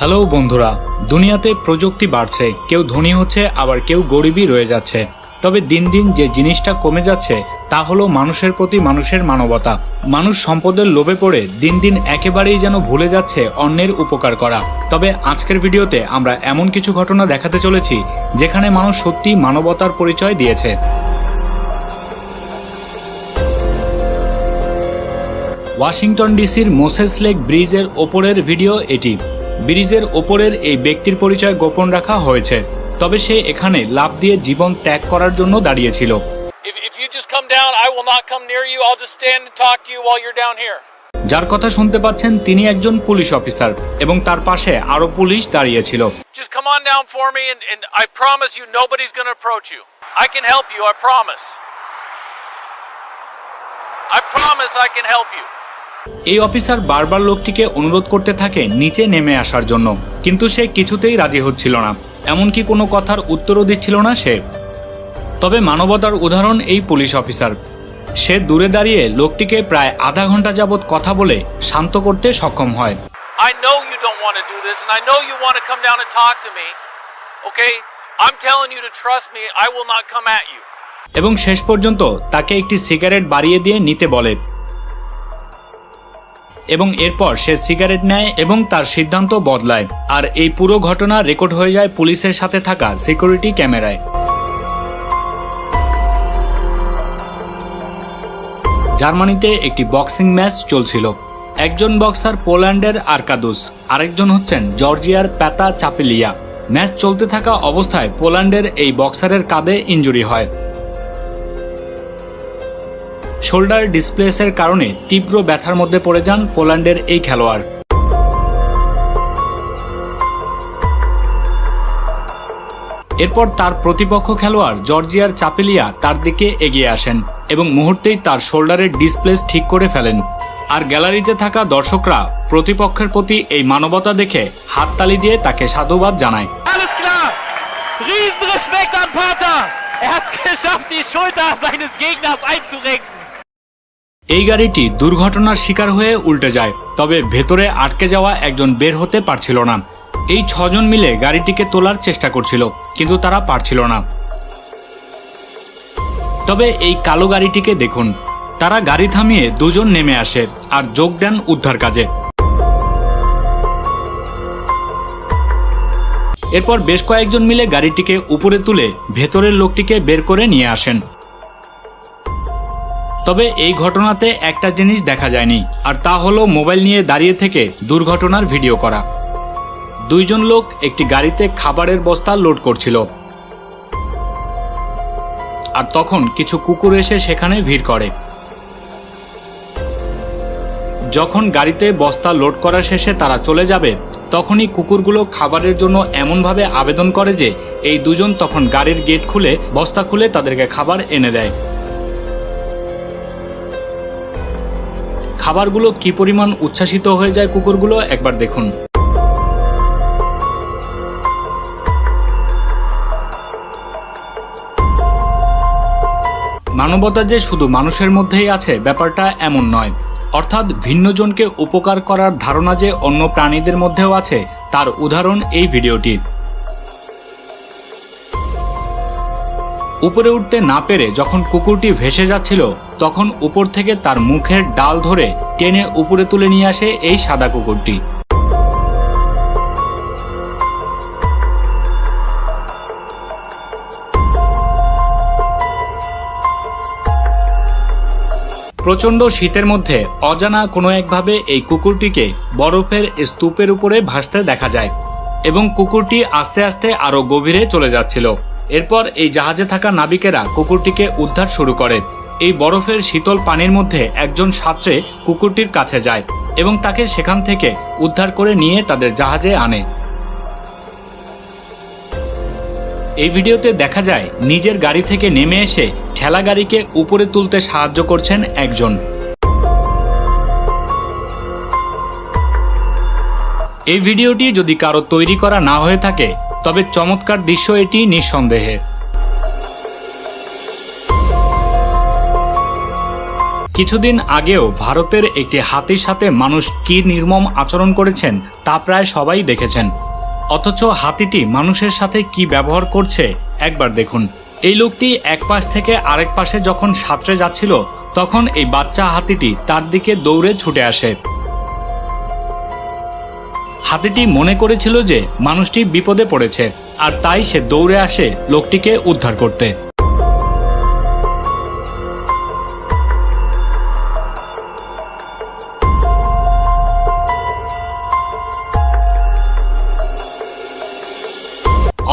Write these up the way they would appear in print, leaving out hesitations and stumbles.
Hello বন্ধুরা, দুনিয়াতে প্রযুক্তি বাড়ছে, কেউ ধনী হচ্ছে আবার কেউ গরিবই রয়ে যাচ্ছে। তবে দিন দিন যে জিনিসটা কমে যাচ্ছে তা হলো মানুষের প্রতি মানুষের মানবতা। মানুষ সম্পদের লোভে পড়ে দিন দিন একেবারেই যেন ভুলে যাচ্ছে অন্যের উপকার করা। তবে আজকের ভিডিওতে আমরা এমন কিছু ঘটনা দেখাতে চলেছি যেখানে মানুষ সত্যি মানবতার পরিচয় দিয়েছে। ওয়াশিংটন ডিসির মোসেস লেক ব্রিজের ওপরের ভিডিও এটি। ব্রিজের ওপরের এই ব্যক্তির পরিচয় গোপন রাখা হয়েছে, তবে সে এখানে লাফ দিয়ে জীবন ত্যাগ করার জন্য দাঁড়িয়েছিল। যার কথা শুনতে পাচ্ছেন তিনি একজন পুলিশ অফিসার এবং তার পাশে আরো পুলিশ দাঁড়িয়েছিল। এই অফিসার বারবার লোকটিকে অনুরোধ করতে থাকে নিচে নেমে আসার জন্য, কিন্তু সে কিছুতেই রাজি হচ্ছিল না, এমনকি কোনো কথার উত্তরও দিচ্ছিল না সে। তবে মানবতার উদাহরণ এই পুলিশ অফিসার। সে দূরে দাঁড়িয়ে লোকটিকে প্রায় আধা ঘন্টা যাবৎ কথা বলে শান্ত করতে সক্ষম হয়। এবং শেষ পর্যন্ত তাকে একটি সিগারেট বাড়িয়ে দিয়ে নিতে বলে এবং এরপর সে সিগারেট নেয় এবং তার সিদ্ধান্ত বদলায়। আর এই পুরো ঘটনা রেকর্ড হয়ে যায় পুলিশের সাথে থাকা সিকিউরিটি ক্যামেরায়। জার্মানিতে একটি বক্সিং ম্যাচ চলছিল। একজন বক্সার পোল্যান্ডের আর্কাদুস, আরেকজন হচ্ছেন জর্জিয়ার প্যাতা চাপেলিয়া। ম্যাচ চলতে থাকা অবস্থায় পোল্যান্ডের এই বক্সারের কাঁধে ইনজুরি হয়। শোল্ডার ডিসপ্লেসের কারণে তীব্র ব্যথার মধ্যে পড়ে যান পোল্যান্ডের এই খেলোয়াড়। এরপর তার প্রতিপক্ষ খেলোয়াড় জর্জিয়ার চাপেলিয়া তার দিকে এগিয়ে আসেন এবং মুহূর্তেই তার শোল্ডারের ডিসপ্লেস ঠিক করে ফেলেন। আর গ্যালারিতে থাকা দর্শকরা প্রতিপক্ষের প্রতি এই মানবতা দেখে হাততালি দিয়ে তাকে সাধুবাদ জানায়। এই গাড়িটি দুর্ঘটনার শিকার হয়ে উল্টে যায়, তবে ভেতরে আটকে যাওয়া একজন বের হতে পারছিল না। এই 6 জন মিলে গাড়িটিকে তোলার চেষ্টা করছিল, কিন্তু তারা পারছিল না। তবে এই কালো গাড়িটিকে দেখুন, তারা গাড়ি থামিয়ে 2 জন নেমে আসে আর যোগ দেন উদ্ধার কাজে। এরপর বেশ কয়েকজন মিলে গাড়িটিকে উপরে তুলে ভেতরের লোকটিকে বের করে নিয়ে আসেন। তবে এই ঘটনাতে একটা জিনিস দেখা যায়নি, আর তা হলো মোবাইল নিয়ে দাঁড়িয়ে থেকে দুর্ঘটনার ভিডিও করা। 2 জন লোক একটি গাড়িতে খাবারের বস্তা লোড করছিল, আর তখন কিছু কুকুর এসে সেখানে ভিড় করে। যখন গাড়িতে বস্তা লোড করা শেষে তারা চলে যাবে, তখনই কুকুরগুলো খাবারের জন্য এমনভাবে আবেদন করে যে এই 2 জন তখন গাড়ির গেট খুলে বস্তা খুলে তাদেরকে খাবার এনে দেয়। খাবারগুলো কি পরিমাণ উচ্ছ্বাসিত হয়ে যায় কুকুরগুলো একবার দেখুন। মানবতা যে শুধু মানুষের মধ্যেই আছে ব্যাপারটা এমন নয়, অর্থাৎ ভিন্নজনকে উপকার করার ধারণা যে অন্য প্রাণীদের মধ্যেও আছে তার উদাহরণ এই ভিডিওটি। উপরে উঠতে না পেরে যখন কুকুরটি ভেসে যাচ্ছিল, তখন উপর থেকে তার মুখের ডাল ধরে টেনে উপরে তুলে নিয়ে আসে এই সাদা কুকুরটি। প্রচণ্ড শীতের মধ্যে অজানা কোনো একভাবে এই কুকুরটিকে বরফের স্তূপের উপরে ভাসতে দেখা যায় এবং কুকুরটি আস্তে আস্তে আরো গভীরে চলে যাচ্ছিল। এরপর এই জাহাজে থাকা নাবিকেরা কুকুরটিকে উদ্ধার শুরু করে। এই বরফের শীতল পানির মধ্যে একজন সাঁতরে কুকুরটির কাছে যায় এবং তাকে সেখান থেকে উদ্ধার করে নিয়ে তাদের জাহাজে আনে। এই ভিডিওতে দেখা যায় নিজের গাড়ি থেকে নেমে এসে ঠেলা গাড়িকে উপরে তুলতে সাহায্য করছেন একজন। এই ভিডিওটি যদি কারো তৈরি করা না হয়ে থাকে তবে চমৎকার দৃশ্য এটি নিঃসন্দেহে। কিছুদিন আগেও ভারতের একটি হাতির সাথে মানুষ কী নির্মম আচরণ করেছেন তা প্রায় সবাই দেখেছেন। অথচ হাতিটি মানুষের সাথে কি ব্যবহার করছে একবার দেখুন। এই লোকটি এক পাশ থেকে আরেক পাশে যখন সাঁতরে যাচ্ছিল তখন এই বাচ্চা হাতিটি তার দিকে দৌড়ে ছুটে আসে। হাতিটি মনে করেছিল যে মানুষটি বিপদে পড়েছে, আর তাই সে দৌড়ে আসে লোকটিকে উদ্ধার করতে।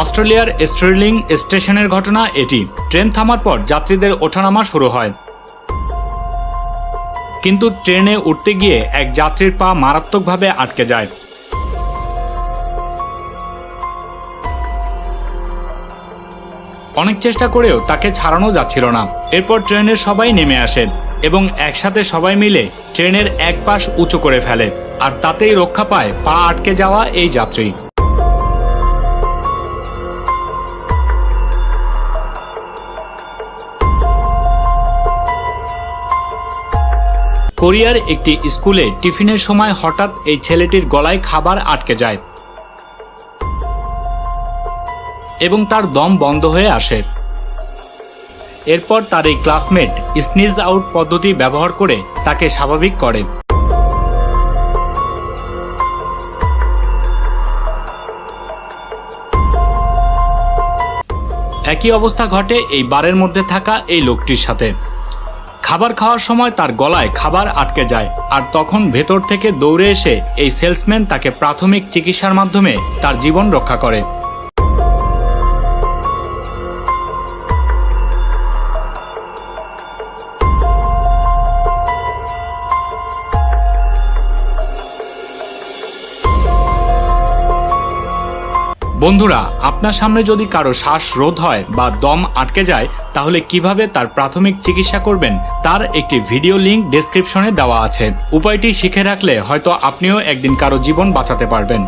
অস্ট্রেলিয়ার স্টার্লিং স্টেশনের ঘটনা এটি। ট্রেন থামার পর যাত্রীদের ওঠানামা শুরু হয়, কিন্তু ট্রেনে উঠতে গিয়ে এক যাত্রীর পা মারাত্মকভাবে আটকে যায়। অনেক চেষ্টা করেও তাকে ছাড়ানো যাচ্ছিল না। এরপর ট্রেনের সবাই নেমে আসে এবং একসাথে সবাই মিলে ট্রেনের এক পাশ উঁচু করে ফেলে, আর তাতেই রক্ষা পায় পা আটকে যাওয়া এই যাত্রী। কোরিয়ার একটি স্কুলে টিফিনের সময় হঠাৎ এই ছেলেটির গলায় খাবার আটকে যায় এবং তার দম বন্ধ হয়ে আসে। এরপর তার এই ক্লাসমেট স্নিজ আউট পদ্ধতি ব্যবহার করে তাকে স্বাভাবিক করে। একই অবস্থা ঘটে এই বারের মধ্যে থাকা এই লোকটির সাথে। খাবার খাওয়ার সময় তার গলায় খাবার আটকে যায়, আর তখন ভেতর থেকে দৌড়ে এসে এই সেলসম্যান তাকে প্রাথমিক চিকিৎসার মাধ্যমে তার জীবন রক্ষা করে। বন্ধুরা, আপনার সামনে যদি কারো শ্বাসরোধ হয় বা দম আটকে যায় তাহলে কিভাবে তার প্রাথমিক চিকিৎসা করবেন তার একটি ভিডিও লিংক ডেসক্রিপশনে দেওয়া আছে। উপায়টি শিখে রাখলে হয়তো আপনিও একদিন কারো জীবন বাঁচাতে পারবেন।